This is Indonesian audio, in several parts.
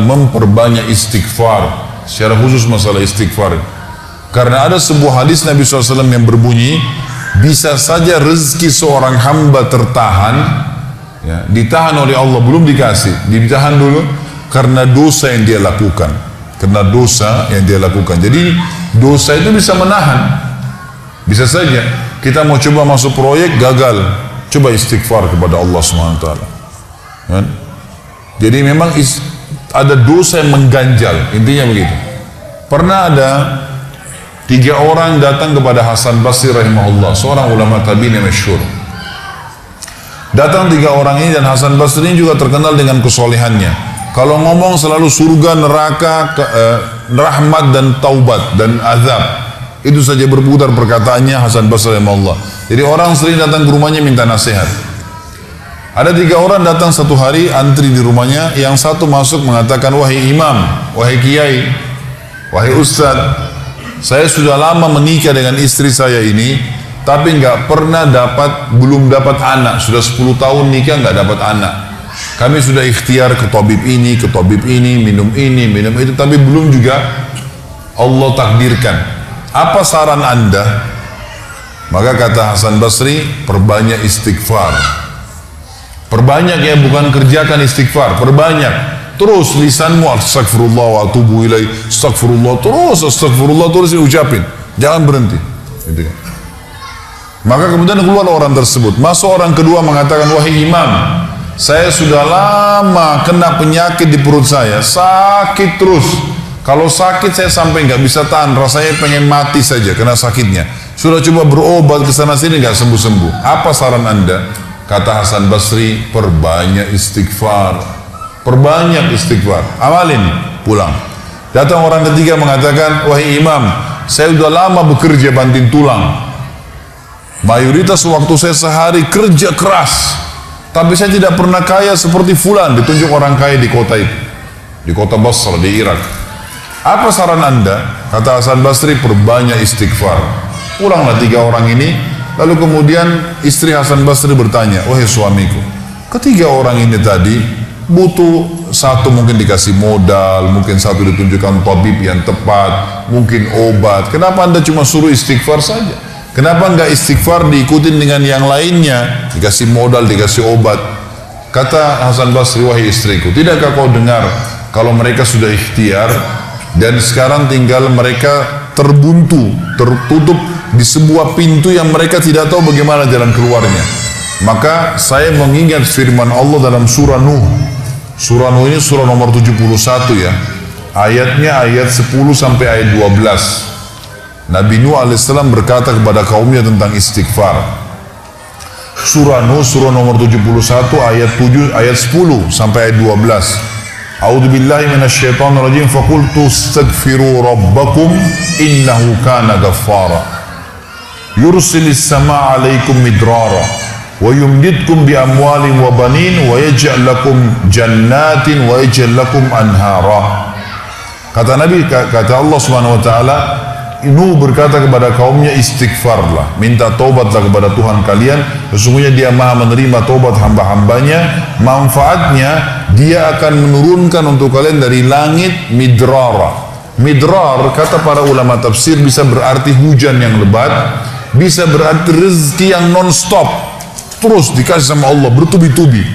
memperbanyak istighfar, secara khusus masalah istighfar. Karena ada sebuah hadis Nabi SAW yang berbunyi, bisa saja rezeki seorang hamba tertahan, ya, ditahan oleh Allah, belum dikasih, ditahan dulu karena dosa yang dia lakukan. Karena dosa yang dia lakukan. Jadi dosa itu bisa menahan. Bisa saja kita mau coba masuk proyek, gagal, coba istighfar kepada Allah SWT. Kan? Jadi memang ada dosa yang mengganjal, intinya begitu. Pernah ada 3 orang datang kepada Hasan Basri rahimahullah, seorang ulama tabi'in yang masyhur. Datang 3 orang ini, dan Hasan Basri ini juga terkenal dengan kesolehannya. Kalau ngomong selalu surga, neraka, rahmat dan taubat dan azab. Itu saja berputar perkataannya Hasan Basri rahimahullah. Jadi orang sering datang ke rumahnya minta nasihat. Ada 3 orang datang satu hari, antri di rumahnya. Yang satu masuk mengatakan, wahai imam, wahai kiai, wahai ustaz, saya sudah lama menikah dengan istri saya ini, tapi belum dapat anak. Sudah 10 tahun nikah nggak dapat anak. Kami sudah ikhtiar ke tabib ini, minum itu, tapi belum juga Allah takdirkan. Apa saran Anda? Maka kata Hasan Basri, perbanyak istighfar. Perbanyak, ya, bukan kerjakan istighfar, perbanyak. Terus lisanmu astagfirullah wa atubu ilaih, astagfirullah, terus ucapin, jangan berhenti. Gitu kan. Maka kemudian keluar orang tersebut. Masuk orang kedua mengatakan, wahai imam, saya sudah lama kena penyakit di perut saya, sakit terus. Kalau sakit saya sampai nggak bisa tahan, rasanya pengen mati saja kena sakitnya. Sudah coba berobat ke sana sini nggak sembuh-sembuh. Apa saran Anda? Kata Hasan Basri, perbanyak istighfar. Perbanyak istighfar. Amalin, pulang. Datang orang ketiga mengatakan, wahai imam, saya sudah lama bekerja banting tulang. Mayoritas waktu saya sehari kerja keras, tapi saya tidak pernah kaya seperti fulan. Ditunjuk orang kaya di kota itu, di kota Basra, di Irak. Apa saran Anda? Kata Hasan Basri, perbanyak istighfar. Pulanglah 3 orang ini. Lalu kemudian istri Hasan Basri bertanya, wahai suamiku, ketiga orang ini tadi butuh, satu mungkin dikasih modal, mungkin satu ditunjukkan tabib yang tepat, mungkin obat. Kenapa Anda cuma suruh istighfar saja? Kenapa enggak istighfar diikutin dengan yang lainnya? Dikasih modal, dikasih obat. Kata Hasan Basri, wahai istriku, tidakkah kau dengar kalau mereka sudah ikhtiar dan sekarang tinggal mereka terbuntu, tertutup di sebuah pintu yang mereka tidak tahu bagaimana jalan keluarnya. Maka saya mengingat firman Allah dalam surah Nuh. Surah Nuh ini surah nomor 71, ya. Ayatnya ayat 10 sampai ayat 12. Nabi Nuh alaihissalam berkata kepada kaumnya tentang istighfar. Surah Nuh surah nomor 71 ayat 7 ayat 10 sampai ayat 12. A'udzubillahi minasyaitonirrajim, faqultu astaghfiru rabbakum innahu kana ghaffara yursilis samaa 'alaikum midrara wa yumdidkum bi amwalin wa banin wa yaj'al lakum jannatin wa yaj'al lakum anhara. Kata Nabi, kata Allah Subhanahu wa taala, Nuh berkata kepada kaumnya, istighfarlah, minta taubatlah kepada Tuhan kalian, sesungguhnya Dia Maha menerima taubat hamba-hambanya. Manfaatnya, Dia akan menurunkan untuk kalian dari langit midrara. Midrar, kata para ulama tafsir, bisa berarti hujan yang lebat, bisa berarti rezeki yang non-stop, terus dikasih sama Allah bertubi-tubi.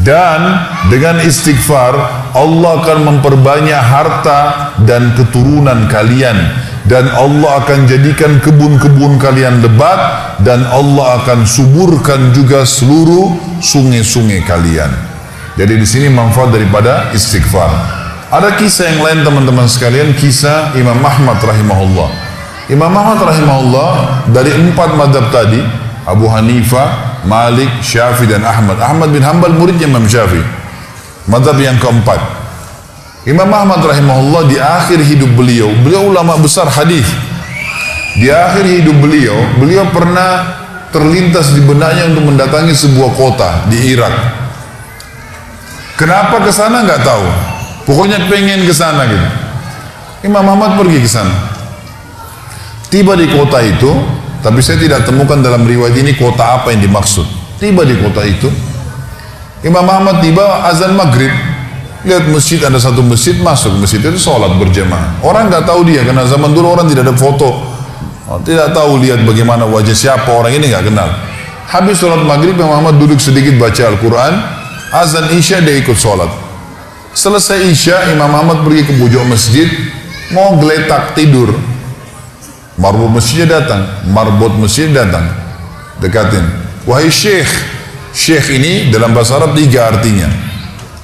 Dan dengan istighfar, Allah akan memperbanyak harta dan keturunan kalian. Dan Allah akan jadikan kebun-kebun kalian lebat, dan Allah akan suburkan juga seluruh sungai-sungai kalian. Jadi di sini manfaat daripada istighfar. Ada kisah yang lain teman-teman sekalian, kisah Imam Ahmad rahimahullah. Imam Ahmad rahimahullah dari 4 madhab tadi, Abu Hanifah, Malik, Syafi'i dan Ahmad. Ahmad bin Hanbal muridnya Imam Syafi'i. Madhab yang keempat. Imam Ahmad rahimahullah di akhir hidup beliau ulama besar hadis. Di akhir hidup beliau pernah terlintas di benaknya untuk mendatangi sebuah kota di Irak. Kenapa ke sana nggak tahu. Pokoknya pengen ke sana gitu. Imam Ahmad pergi ke sana. Tiba di kota itu, tapi saya tidak temukan dalam riwayat ini kota apa yang dimaksud. Tiba di kota itu, Imam Ahmad tiba azan maghrib. lihat masjid, ada satu masjid, masuk masjid itu sholat berjamaah. Orang nggak tahu dia, karena zaman dulu orang tidak ada foto, tidak tahu lihat bagaimana wajah siapa orang ini, nggak kenal. Habis sholat maghrib, Imam Ahmad duduk sedikit baca Al-Quran, azan Isya dia ikut sholat. Selesai Isya, Imam Ahmad pergi ke pojok masjid, mau geletak tidur. Marbot masjidnya datang, dekatin. Wahai Syekh, Syekh ini dalam bahasa Arab 3 artinya.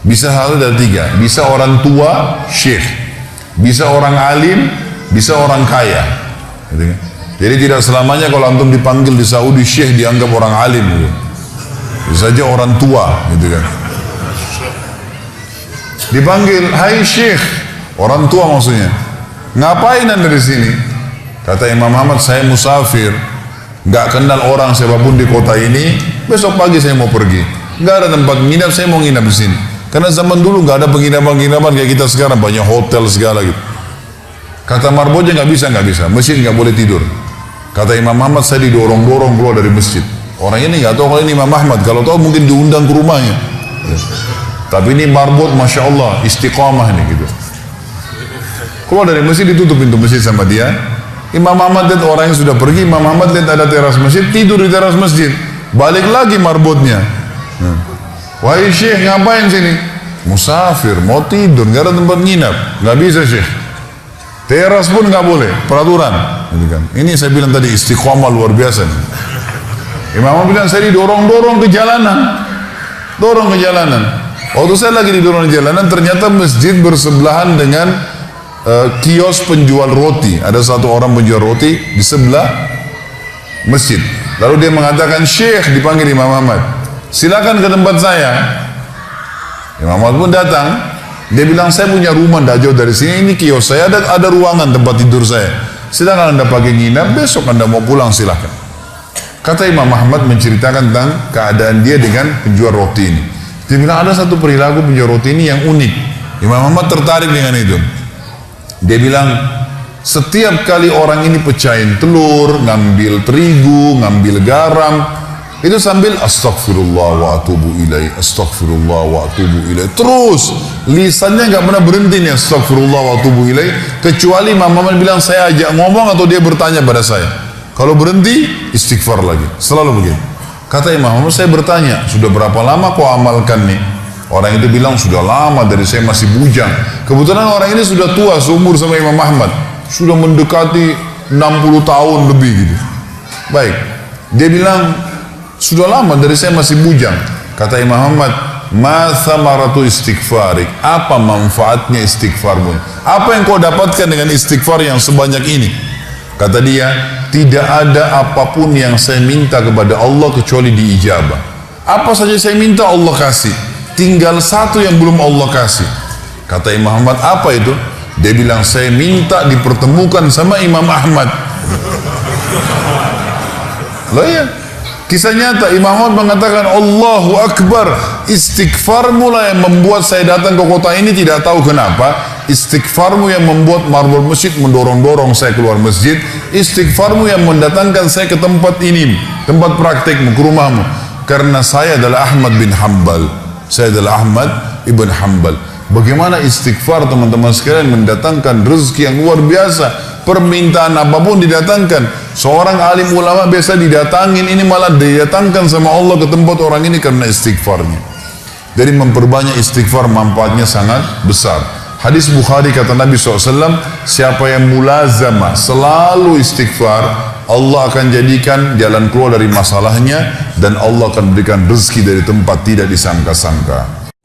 Bisa hal dari 3, bisa orang tua, Syekh, bisa orang alim, bisa orang kaya. Gitu kan? Jadi tidak selamanya kalau antum dipanggil di Saudi Syekh dianggap orang alim. Gitu. Bisa saja orang tua, gitu kan. Dipanggil, hai Syekh, orang tua maksudnya. Ngapain anda di sini? Kata Imam Ahmad, saya musafir, nggak kenal orang siapapun di kota ini. Besok pagi saya mau pergi, nggak ada tempat nginap, saya mau nginap di sini. Karena zaman dulu nggak ada penginapan kayak kita sekarang, banyak hotel segala gitu. Kata marbotnya nggak bisa, masjid nggak boleh tidur. Kata Imam Ahmad, saya didorong-dorong keluar dari masjid. Orang ini nggak tahu kalau ini Imam Ahmad, kalau tahu mungkin diundang ke rumahnya. Tapi ini marbot, masya Allah, istiqamah ini gitu. Keluar dari masjid, ditutup pintu masjid sama dia. Imam Ahmad lihat orang yang sudah pergi, Imam Ahmad lihat ada teras masjid, tidur di teras masjid. Balik lagi marbotnya. Wahai Syekh, ngapain sini? Musafir, mau tidur, nggak ada tempat nginap. Nggak bisa Syekh. Teras pun nggak boleh, peraturan. Ini saya bilang tadi istiqomah luar biasa. Imam Ahmad bilang, saya didorong-dorong ke jalanan. Waktu saya lagi didorong ke jalanan, ternyata masjid bersebelahan dengan kios penjual roti. Ada satu orang penjual roti di sebelah masjid. Lalu dia mengatakan, Syekh, dipanggil Imam Ahmad, silakan ke tempat saya. Imam Ahmad pun datang. Dia bilang, saya punya rumah tidak jauh dari sini, ini kios saya, ada ruangan tempat tidur saya. Silakan anda pakai nginap, besok anda mau pulang silakan. Kata Imam Ahmad menceritakan tentang keadaan dia dengan penjual roti ini. Dia bilang, ada satu perilaku penjual roti ini yang unik. Imam Ahmad tertarik dengan itu. Dia bilang, setiap kali orang ini pecahin telur, ngambil terigu, ngambil garam, itu sambil astagfirullah wa atubu ilaih, astagfirullah wa atubu ilaih. Terus lisannya nggak pernah berhenti nih astagfirullah wa atubu ilaih, kecuali Imam Ahmad bilang, saya ajak ngomong atau dia bertanya pada saya. Kalau berhenti, istighfar lagi. Selalu begitu. Kata Imam Ahmad, saya bertanya, sudah berapa lama kau amalkan nih? Orang itu bilang, sudah lama, dari saya masih bujang. Kebetulan orang ini sudah tua, seumur sama Imam Ahmad. Sudah mendekati 60 tahun lebih gitu. Baik. Dia bilang, sudah lama, dari saya masih bujang. Kata Imam Ahmad, ma thamaratu istighfarik, apa manfaatnya istighfarmu? Apa yang kau dapatkan dengan istighfar yang sebanyak ini? Kata dia, tidak ada apapun yang saya minta kepada Allah kecuali diijabah. Apa saja saya minta Allah kasih. Tinggal satu yang belum Allah kasih. Kata Imam Ahmad, apa itu? Dia bilang, saya minta dipertemukan sama Imam Ahmad. Loh ya, kisah nyata. Imam Ahmad mengatakan, Allahu Akbar, istighfarmu lah yang membuat saya datang ke kota ini, tidak tahu kenapa. Istighfarmu yang membuat marbot masjid mendorong-dorong saya keluar masjid. Istighfarmu yang mendatangkan saya ke tempat ini, tempat praktekmu, ke rumahmu. Karena saya adalah Ahmad bin Hanbal. Saya adalah Ahmad ibn Hanbal. Bagaimana istighfar teman-teman sekalian mendatangkan rezeki yang luar biasa. Permintaan apapun didatangkan. Seorang alim ulama biasa didatangin, ini malah didatangkan sama Allah ke tempat orang ini karena istighfarnya. Jadi memperbanyak istighfar manfaatnya sangat besar. Hadis Bukhari kata Nabi SAW, siapa yang mulazamah selalu istighfar, Allah akan jadikan jalan keluar dari masalahnya dan Allah akan berikan rezeki dari tempat tidak disangka-sangka.